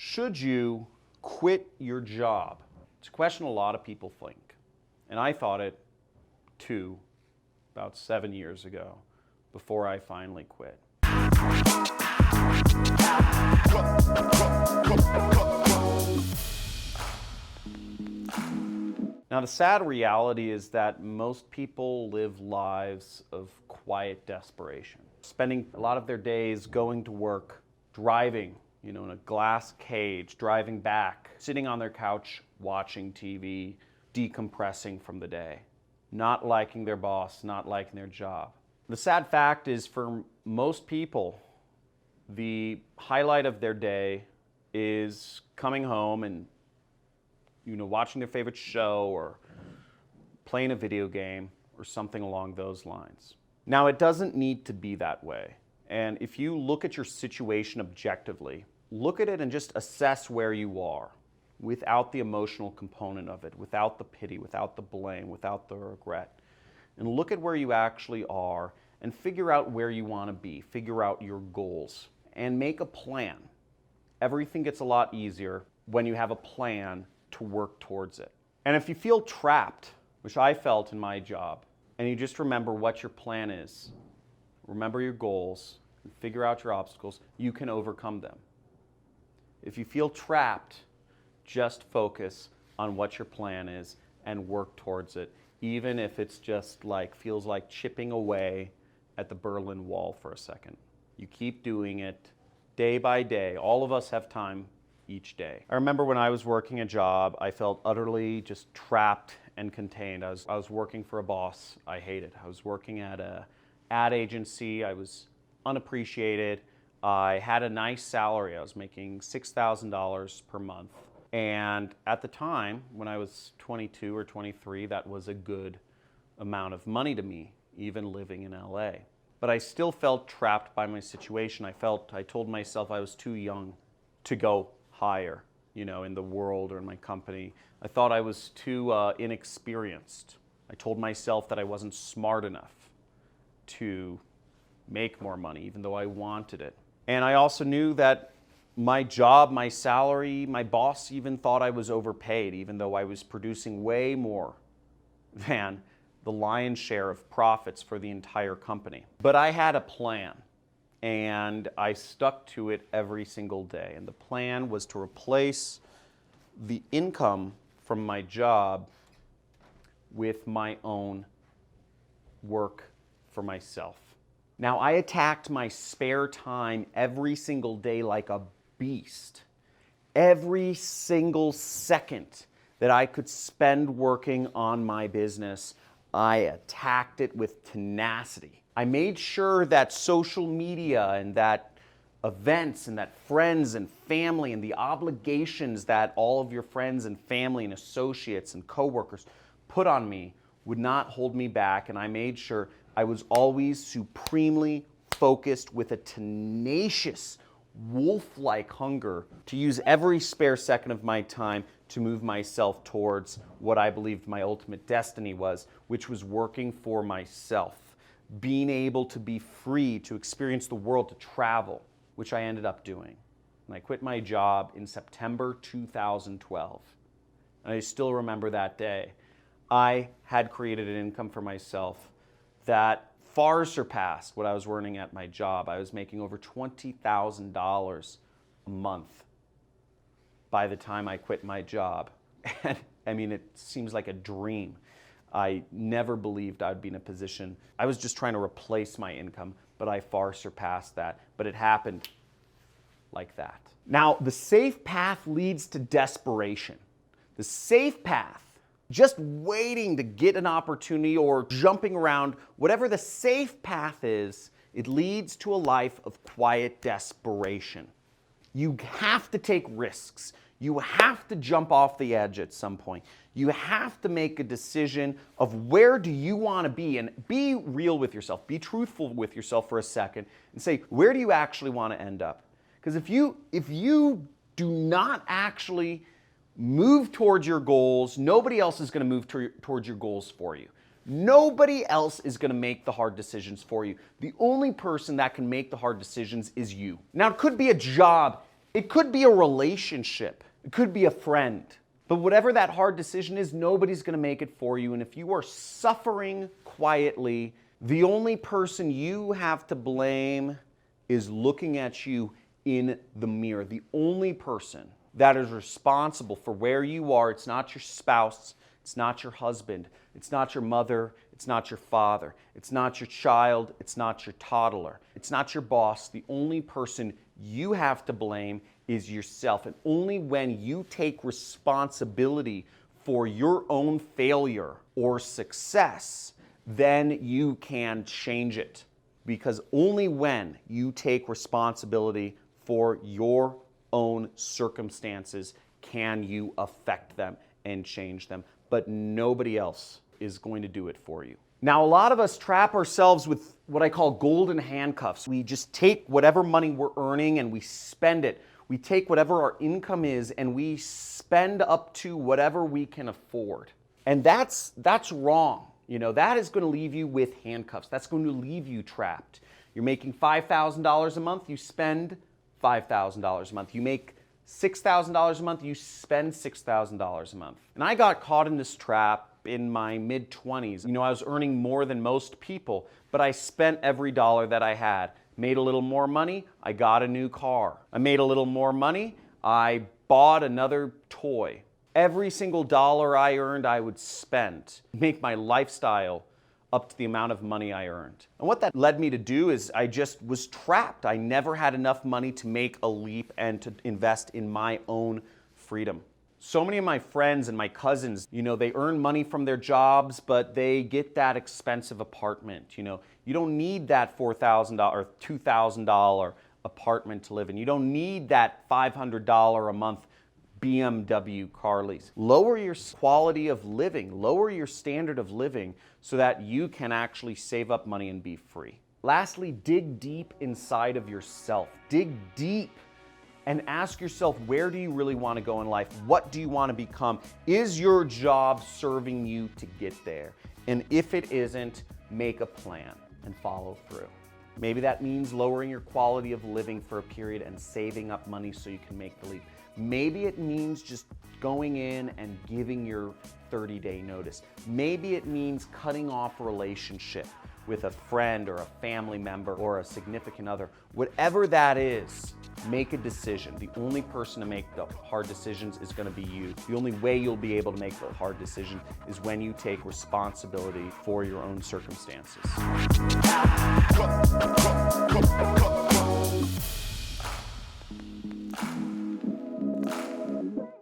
Should you quit your job? It's a question a lot of people think. And I thought it too about 7 years ago before I finally quit. Now, the sad reality is that most people live lives of quiet desperation, spending a lot of their days going to work, driving, in a glass cage, driving back, sitting on their couch, watching TV, decompressing from the day, not liking their boss, not liking their job. The sad fact is, for most people, the highlight of their day is coming home and watching their favorite show or playing a video game or something along those lines. Now, it doesn't need to be that way. And if you look at your situation objectively, look at it and just assess where you are without the emotional component of it, without the pity, without the blame, without the regret. And look at where you actually are and figure out where you want to be, figure out your goals, and make a plan. Everything gets a lot easier when you have a plan to work towards it. And if you feel trapped, which I felt in my job, and you just remember what your plan is, remember your goals, and figure out your obstacles, you can overcome them. If you feel trapped, just focus on what your plan is and work towards it, even if it's just feels like chipping away at the Berlin Wall for a second. You keep doing it day by day. All of us have time each day. I remember when I was working a job, I felt utterly just trapped and contained. I was working for a boss I hated. I was working at an ad agency. I was unappreciated. I had a nice salary. I was making $6,000 per month. And at the time, when I was 22 or 23, that was a good amount of money to me, even living in LA. But I still felt trapped by my situation. I told myself I was too young to go higher, in the world or in my company. I thought I was too inexperienced. I told myself that I wasn't smart enough to make more money, even though I wanted it. And I also knew that my job, my salary, my boss even thought I was overpaid, even though I was producing way more than the lion's share of profits for the entire company. But I had a plan, and I stuck to it every single day. And the plan was to replace the income from my job with my own work for myself. Now, I attacked my spare time every single day like a beast. Every single second that I could spend working on my business, I attacked it with tenacity. I made sure that social media and that events and that friends and family and the obligations that all of your friends and family and associates and coworkers put on me would not hold me back, and I made sure I was always supremely focused with a tenacious, wolf-like hunger to use every spare second of my time to move myself towards what I believed my ultimate destiny was, which was working for myself, being able to be free to experience the world, to travel, which I ended up doing. And I quit my job in September 2012. And I still remember that day. I had created an income for myself that far surpassed what I was earning at my job. I was making over $20,000 a month by the time I quit my job. And I mean, it seems like a dream. I never believed I'd be in a position. I was just trying to replace my income, but I far surpassed that. But it happened like that. Now, the safe path leads to desperation. The safe path, just waiting to get an opportunity or jumping around, whatever the safe path is, it leads to a life of quiet desperation. You have to take risks. You have to jump off the edge at some point. You have to make a decision of where do you want to be, and be real with yourself. Be truthful with yourself for a second and say, where do you actually want to end up? Because if you do not actually move towards your goals, nobody else is going to move towards your goals for you. Nobody else is going to make the hard decisions for you. The only person that can make the hard decisions is you. Now, it could be a job It could be a relationship. It could be a friend. But whatever that hard decision is, nobody's going to make it for you. And if you are suffering quietly, the only person you have to blame is looking at you in the mirror. The only person that is responsible for where you are, it's not your spouse, it's not your husband, it's not your mother, it's not your father, it's not your child, it's not your toddler, it's not your boss. The only person you have to blame is yourself. And only when you take responsibility for your own failure or success, then you can change it. Because only when you take responsibility for your own circumstances can you affect them and change them. But nobody else is going to do it for you. Now, a lot of us trap ourselves with what I call golden handcuffs. We just take whatever money we're earning and we spend it. We take whatever our income is and we spend up to whatever we can afford. And that's wrong. You know, that is going to leave you with handcuffs. That's going to leave you trapped. You're making $5,000 a month, you spend $5,000 a month. You make $6,000 a month, you spend $6,000 a month. And I got caught in this trap in my mid-20s. You know, I was earning more than most people, but I spent every dollar that I had. Made a little more money, I got a new car. I made a little more money, I bought another toy. Every single dollar I earned, I would spend, make my lifestyle up to the amount of money I earned. And what that led me to do is I just was trapped. I never had enough money to make a leap and to invest in my own freedom. So many of my friends and my cousins, you know, they earn money from their jobs, but they get that expensive apartment. You know, you don't need that $4,000 or $2,000 apartment to live in. You don't need that $500 a month BMW car lease. Lower your quality of living, lower your standard of living so that you can actually save up money and be free. Lastly, dig deep inside of yourself. Dig deep and ask yourself, where do you really want to go in life? What do you want to become? Is your job serving you to get there? And if it isn't, make a plan and follow through. Maybe that means lowering your quality of living for a period and saving up money so you can make the leap. Maybe it means just going in and giving your 30-day notice. Maybe it means cutting off a relationship with a friend or a family member or a significant other. Whatever that is, make a decision. The only person to make the hard decisions is going to be you. The only way you'll be able to make the hard decision is when you take responsibility for your own circumstances.